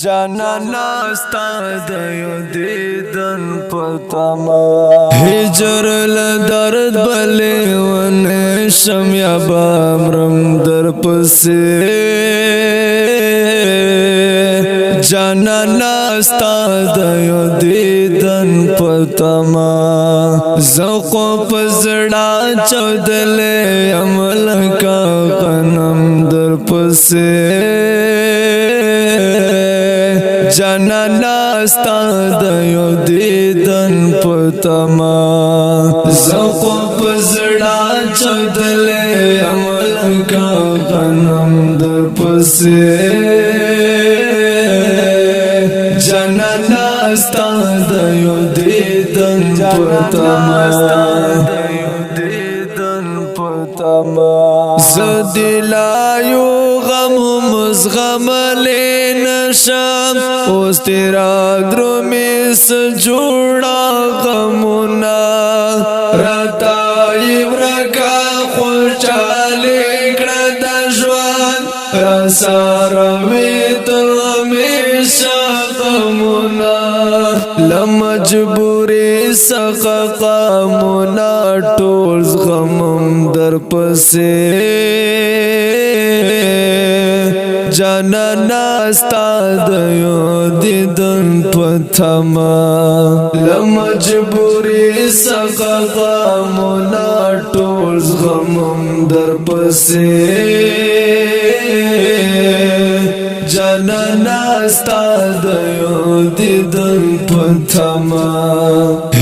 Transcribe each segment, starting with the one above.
جانانا ستا د یو دیدن پتما هجر لدرد بلی ونشم یا بامرم در پسی جانانا ستا د یو دیدن پتما زوقو پزڑا چودلے عمل کا غنم در پسی جانانا ستا د یو دیدن پتما زوقو پزڑا چودلے عمل کا غنم در پسی جانانا ستا د یو دیدن پتما زدلا یو غم مزغم لنشم اوس تیرا درومی سجوڑا غمونا راتا یورکا خوشالی کرد جوان رساروی تلمیشا غمونا لمجبوری سخا غمونا ټول غمم در پسی جانانا ستا د یو دیدن پتما لمجبوری سخا غمونا ټول غمم در پسی جانانا ستا د یو دیدن پتما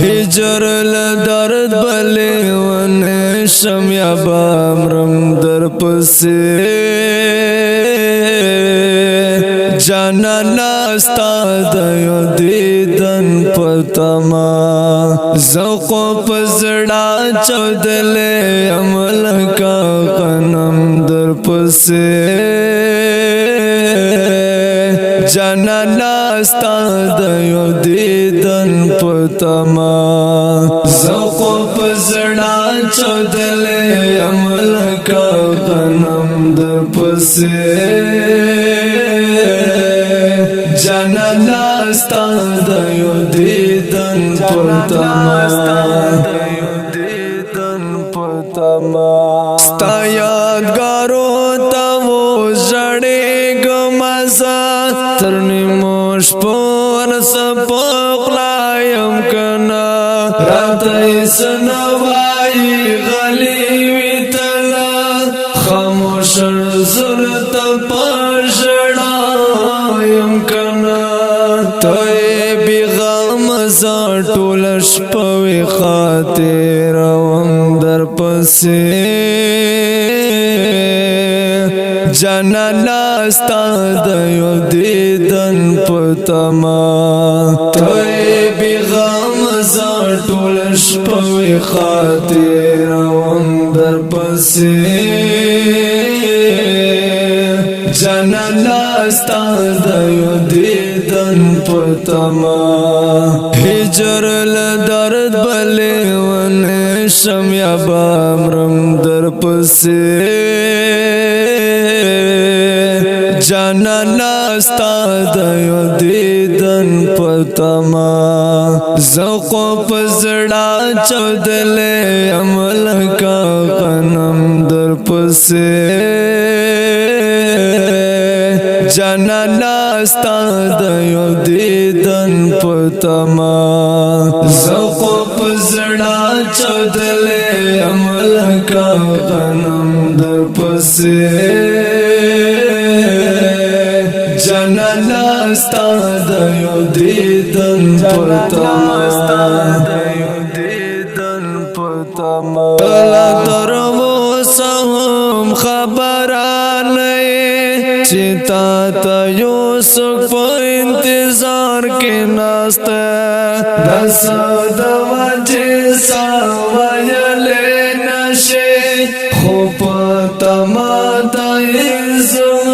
هجر لدرد بلی ونشم یا بامرم در پسی جانانا ستا د یو دیدن پتما زوقو پزڑا چودلے عمل کا غنم در پسی جانانا ستا د یو دیدن پتما زوقو پزڑا چودلے عمل کا غنم در پسی جانانا ستا د یو دیدن پتما ستا یادگارو تا و جڑے گمزا ترنی موش پور سپوقلایم کنا رات ایسنوائی غلی ویتنا خاموش زرت پشڑایم کنا توی بی غم زاٹولش پوی خاطر وم در پسی جانانا ستا د یو دیدن پتما توی بی غم زاٹولش پوی خاطر وم در پسی جانانا ستا د یو دیدن پتما هجر لدرد بلی ونشم یا بامرم در پسی جانانا ستا د یو دیدن پتما زوقو پزڑا چودلے عمل کا غنم در پسی جانانا ستا د یو دیدن پتما زوقو پزڑا چودلے عمل کا غنم در پسی جانانا ستا د یو دیدن پتما تلا درمو سهم خبرانه چیتا تا یوسف په انتظار کې ناسته دس د وجه سوایلې نشي خو په تما د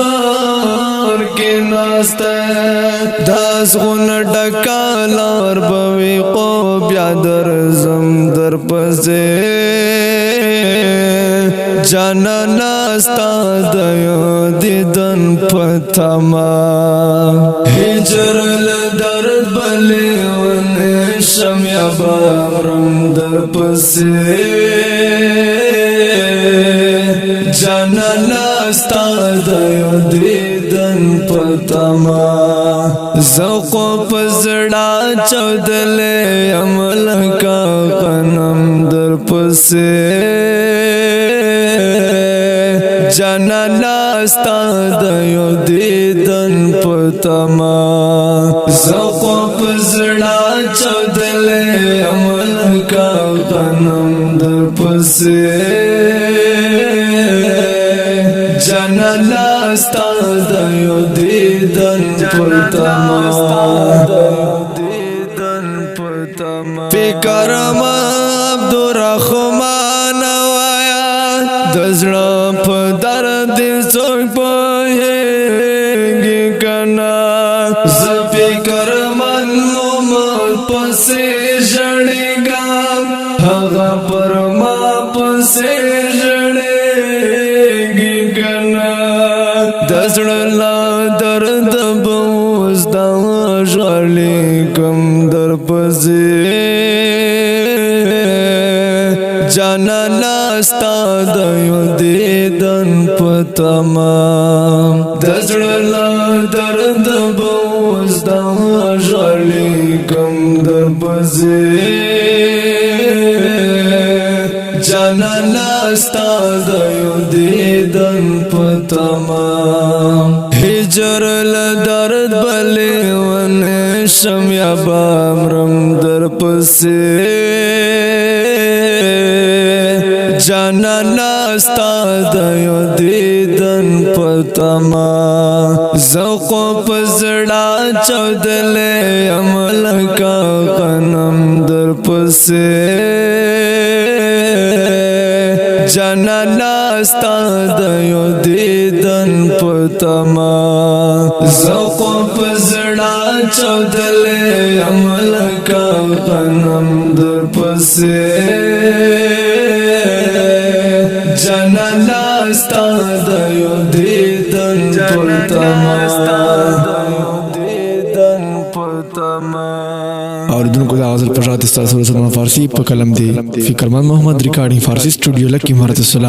انتظار کې ناسته داس غون ډکالار بوي قو بیا درزم در پسې جانانا ستا د یو دیدن پتما هجر لدرد بلی ونشم یا بارم در پسی جانانا استاد یو دیدن پتما ذوق پزړه چودلې عمل کا غنم در پسې جانانا استاد یو دیدن پتما ذوق پزړه چودلې عمل کا غنم در پسې جانانا استاد یو دیدن پتما فکر ما عبدالرحمن وایا دزړه په درد څوک پوهیږي کنا ز فکر من مومن پسې ژړېږم هغه پر ما پسې ژړېږي کنا دزړه لا درد بوز دا ژړېږم در پسې جانانا استاد یو دیدن پتما دزړه لا درد بوز دا ژړېږم در پسې جانانا استاد یو دیدن پتما هجر لدرد بلی ونشم یا بامرم در پسې جانانا استاد یو دیدن پتما ذوق پزړه چودلې عمل کا غنم در پسې جانانا استاد یو دیدن پتما ذوق پزړه چودلې عمل کا غنم در پسې جانانا استاد یو دیدن پتما اوریدونکو د غزل په شاته ستاسو سره فارسی په کلم دی فکرمن محمد ریکارډینګ فارسی سټوډیو لکی امارت السلام